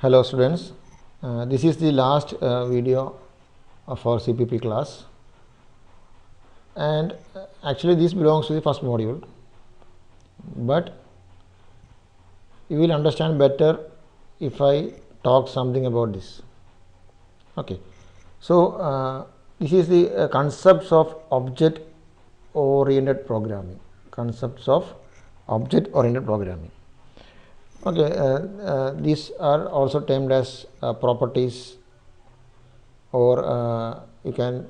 Hello students, this is the last video of our CPP class, and actually this belongs to the first module, but you will understand better if I talk something about this. Okay, so this is the concepts of object oriented programming. Okay, these are also termed as properties, or you can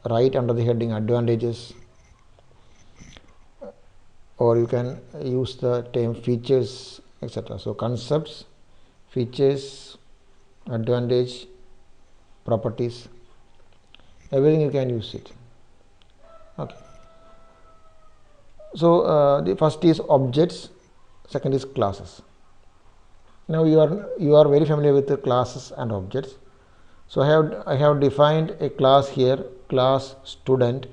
write under the heading advantages, or you can use the term features, etc. So concepts, features, advantage, properties, everything you can use it. Okay, so the first is objects, second is classes. Now you are very familiar with the classes and objects. So I have defined a class here, class student.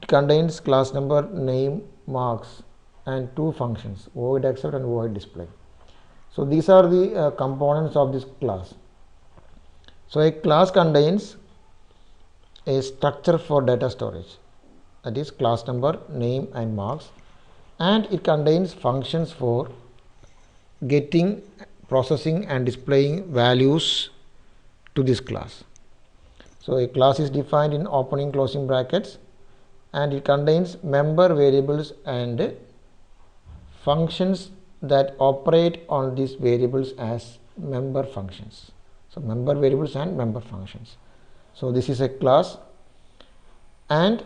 It contains class number, name, marks, and two functions, void accept and void display. So these are the components of this class. So a class contains a structure for data storage, that is class number, name, and marks, and it contains functions for getting, processing, and displaying values to this class. So a class is defined in opening closing brackets, and it contains member variables and functions that operate on these variables as member functions. So member variables and member functions. So this is a class, and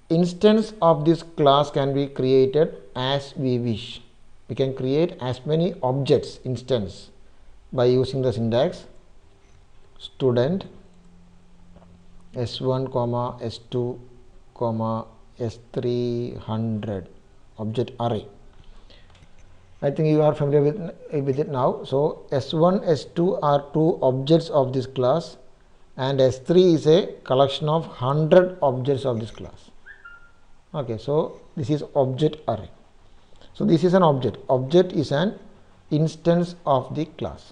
instance of this class can be created as we wish. We can create as many objects instance by using the syntax student s1 comma s2 comma s300 object array. I think you are familiar with it now. So s1 s2 are two objects of this class, and s3 is a collection of 100 objects of this class. Okay, so this is object array. So this is an object. Object is an instance of the class.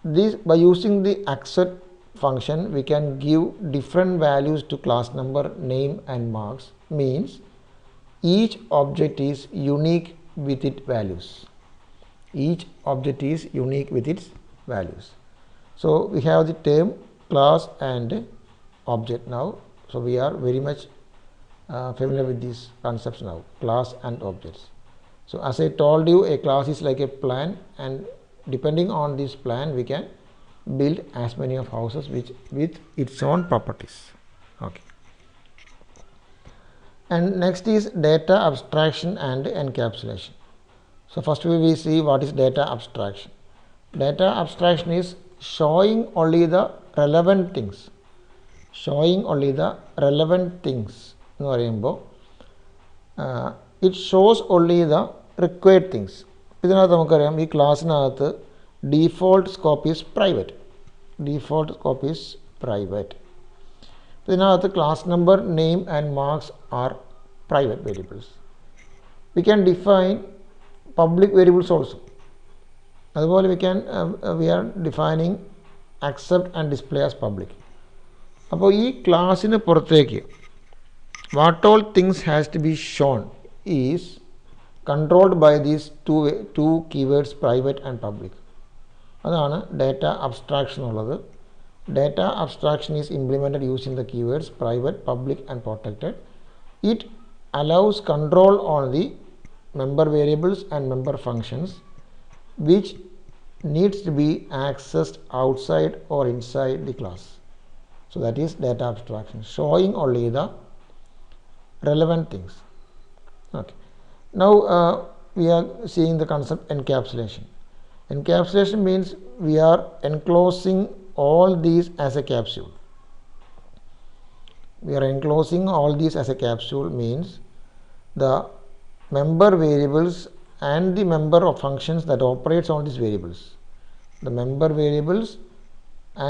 This, by using the accept function, we can give different values to class number, name, and marks. Means each object is unique with its values. Each object is unique with its values. So we have the term class and object now. So we are very much familiar with these concepts now, class and objects. So as I told you, a class is like a plan, and depending on this plan we can build as many of houses with its own properties. Okay. And next is data abstraction and encapsulation. So first we will see what is data abstraction. Data abstraction is showing only the relevant things. Showing only the relevant things. It shows only the required things. ഇതിനകത്ത് നമുക്കറിയാം ഈ ക്ലാസ്സിനകത്ത് default scope is private. Default scope is private. ഇതിനകത്ത് class number, name, and marks are private variables. We can define public variables also. അതുപോലെ we are defining accept and display as public. അപ്പോൾ ഈ ക്ലാസ്സിന് പുറത്തേക്ക് what all things has to be shown is controlled by these two keywords, private and public. അതാണ് data abstraction ഉള്ളത്. Data abstraction is implemented using the keywords private, public, and protected. It allows control on the member variables and member functions which needs to be accessed outside or inside the class. So that is data abstraction, showing only the relevant things. Okay. Now we are seeing the concept encapsulation. Encapsulation means we are enclosing all these as a capsule. We are enclosing all these as a capsule means the member variables and the member of functions that operates on these variables. The member variables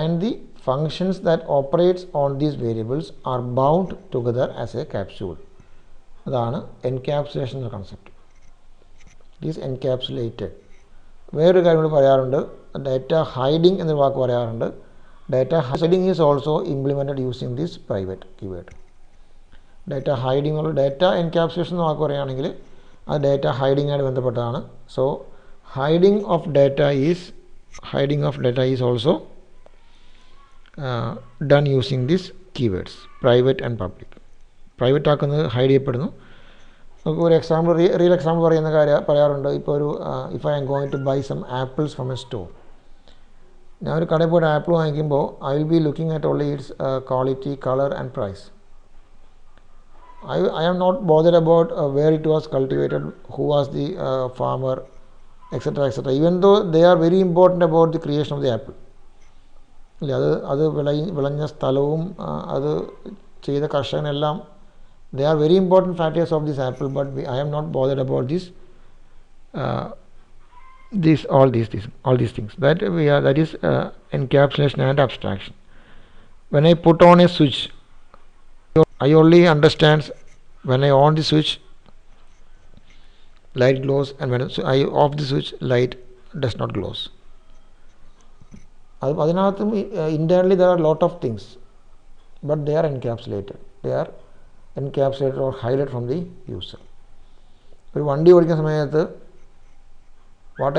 and the functions that operates on these variables are bound together as a capsule. അതാണ് encapsulation എന്ന concept. It is encapsulated. വേറൊരു കാര്യം കൂടി പറയാറുണ്ട്, data hiding എന്നൊരു വാക്ക് പറയാറുണ്ട്. Data hiding is also implemented using this private keyword. Data hiding or data encapsulation എന്ന് വാക്ക് പറയുകയാണെങ്കിൽ അത് ഡാറ്റ ഹൈഡിംഗ് ആയിട്ട് ബന്ധപ്പെട്ടതാണ്. So hiding of data is also done using these keywords private and public. Private ആക്കുന്നത് hide ചെയ്യപ്പെടുന്നു. നമുക്ക് ഒരു example real example പറയാറുണ്ട്. ഇപ്പോൾ ഒരു if I am going to buy some apples from a store. ഞാൻ ഒരു കടയിൽ പോയിട്ട് ആപ്പിൾ വാങ്ങിക്കുമ്പോൾ I will be looking at only its quality, colour and price. I am not bothered about where it was cultivated, who was the farmer, etc., etc., even though they are very important about the creation of the apple. അത് വിളഞ്ഞ സ്ഥലവും അത് ചെയ്ത കർഷകനെല്ലാം, they are very important factors of this apple, but I am not bothered about all these things. That is encapsulation and abstraction. When I put on a switch, I only understand when I on the switch, light glows, and when I off the switch, light does not glows. അതിനകത്തും internally there are a lot of things, but they are encapsulated. Or highlighted from the user. ഒരു വണ്ടി ഓടിക്കുന്ന സമയത്ത് what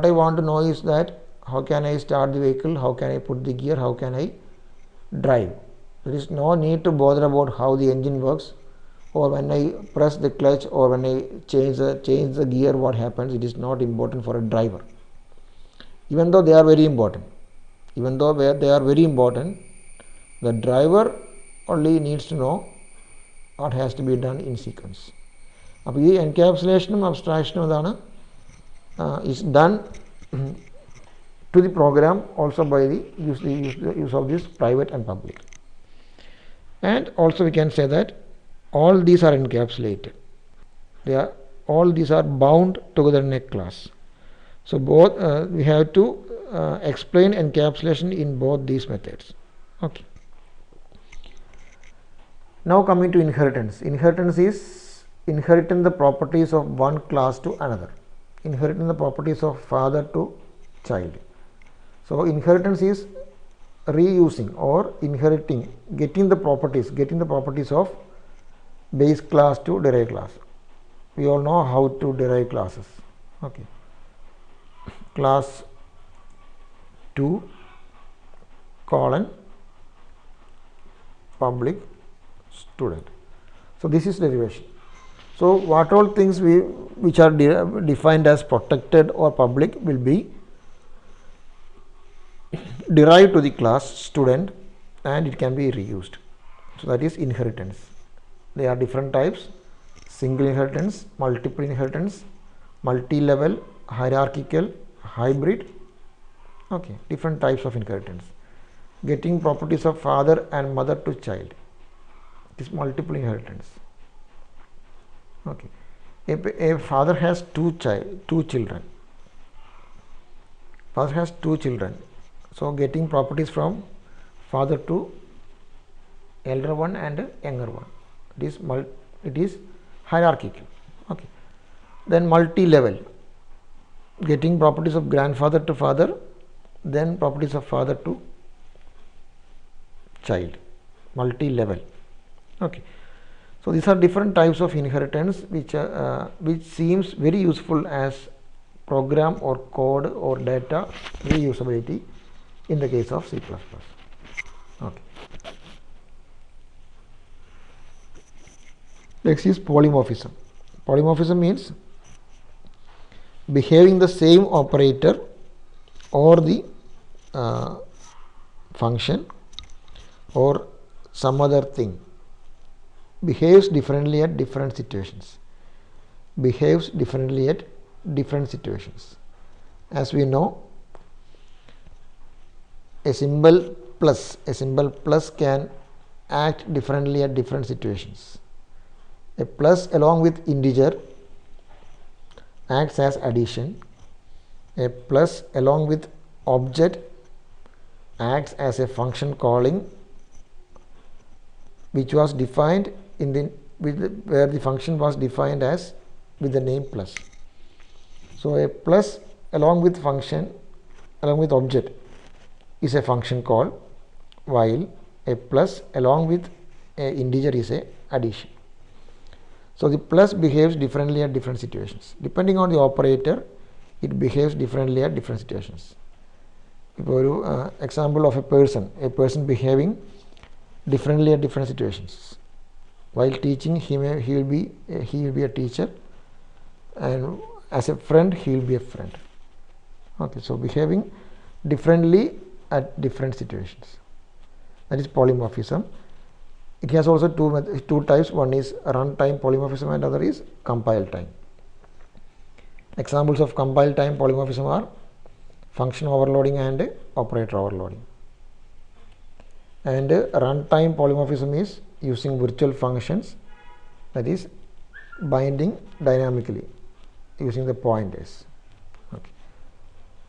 I want to know is that how can I start the vehicle, how can I put the gear, how can I drive. There is no need to bother about how the engine works, or when I press the clutch, or when I change the gear, what happens. It is not important for a driver, even though they are very important. The driver only needs to know what has to be done in sequence. അപ്പോൾ ഈ എൻക്യാപ്സുലേഷനും അബ്സ്ട്രാക്ഷനും അതാണ് is done to the program also by the use of this private and public. And also we can say that all these are encapsulated. All these are bound together in a class. So both we have to explain encapsulation in both these methods. Okay. Now coming to inheritance. Inheritance is inheriting the properties of one class to another. Inheriting the properties of father to child. So inheritance is reusing or inheriting, getting the properties of base class to derived class. We all know how to derive classes. Okay. Class 2 colon public student. So this is derivation. So what all things which are defined as protected or public will be derived to the class student, and it can be reused. So that is inheritance. There are different types: single inheritance, multiple inheritance, multi-level, hierarchical, hybrid. Okay, different types of inheritance. Getting properties of father and mother to child. It is multiple inheritance. Okay, a father has two children. Father has two children. So getting properties from father to elder one and younger one. It is hierarchical. Okay. Then multi-level. Getting properties of grandfather to father, then properties of father to child. Multi-level. Okay. So these are different types of inheritance which seems very useful as program or code or data reusability in the case of C++. Okay. Next is polymorphism. Polymorphism means behaving the same operator or the function or some other thing behaves differently at different situations. As we know, a symbol plus can act differently at different situations. A plus along with integer acts as addition. A plus along with object acts as a function calling which was defined where the function was defined as with the name plus. So a plus along with function along with object is a function called, while a plus along with a integer is a addition. So the plus behaves differently at different situations. Depending on the operator, it behaves differently at different situations. Example of a person behaving differently at different situations. While teaching, he will be a teacher, and as a friend he will be a friend. Okay, so behaving differently at different situations. That is polymorphism. It has also two types. One is runtime polymorphism and other is compile time. Examples of compile time polymorphism are function overloading and operator overloading. And runtime polymorphism is using virtual functions, that is binding dynamically using the pointers. Okay.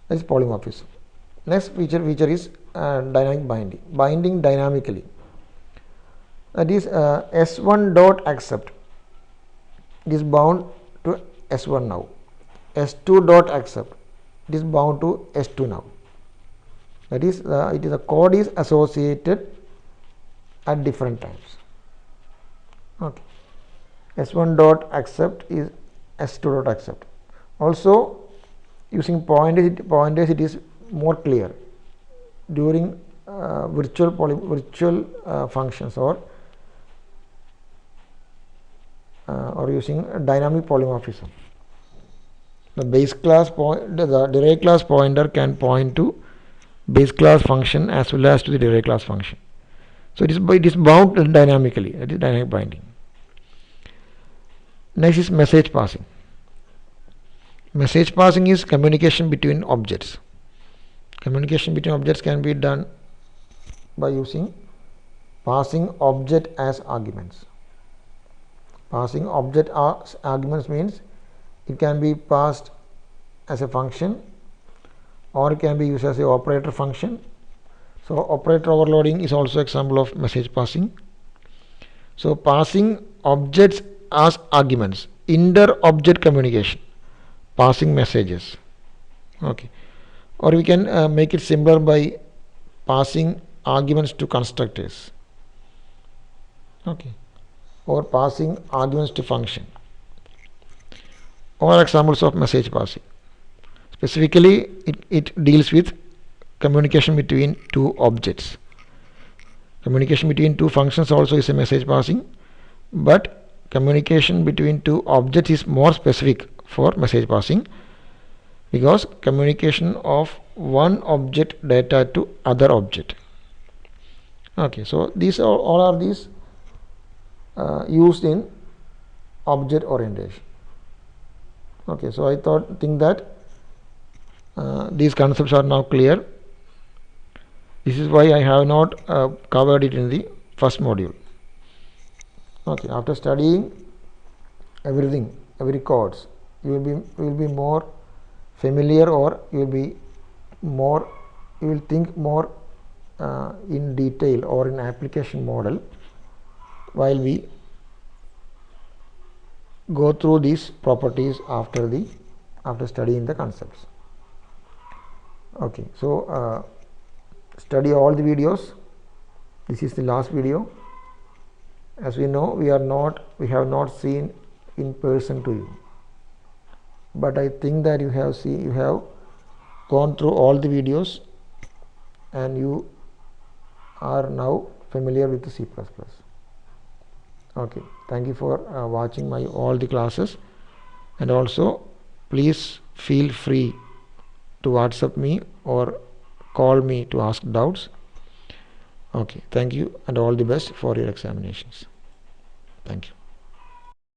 That is polymorphism. Next feature is dynamic binding dynamically. That is S1 dot accept. It is bound to S1 now. S2 dot accept. It is bound to S2 now. That is the code is associated at different times. Okay. S1 dot accept is S2 dot accept. Also using pointers it is more clear during virtual functions or using dynamic polymorphism. The derived class pointer can point to base class function as well as to the derived class function. So it is bound dynamically. That is dynamic binding. Next is message passing. Message passing is communication between objects. Communication between objects can be done by using passing object as arguments. Passing object as arguments means it can be passed as a function or it can be used as a operator function. So operator overloading is also example of message passing. So passing objects as arguments, inter-object communication, passing messages. Okay. Or we can make it simpler by passing arguments to constructors. Okay. Or passing arguments to function. All examples of message passing. Specifically, it deals with communication between two objects. Communication between two functions also is a message passing, but communication between two objects is more specific for message passing because communication of one object data to other object. Okay, so these are all these used in object orientation. Okay, so I think that these concepts are now clear. This is why I have not covered it in the first module. Okay, after studying everything, every course, you will be more familiar, or you will think more in detail or in application model while we go through these properties after studying the concepts. Okay, so study all the videos. This is the last video. As we know, we have not seen in person to you, but I think that you have gone through all the videos and you are now familiar with the C++. Okay, thank you for watching all the classes, and also please feel free to WhatsApp me or call me to ask doubts. Okay, thank you and all the best for your examinations. Thank you.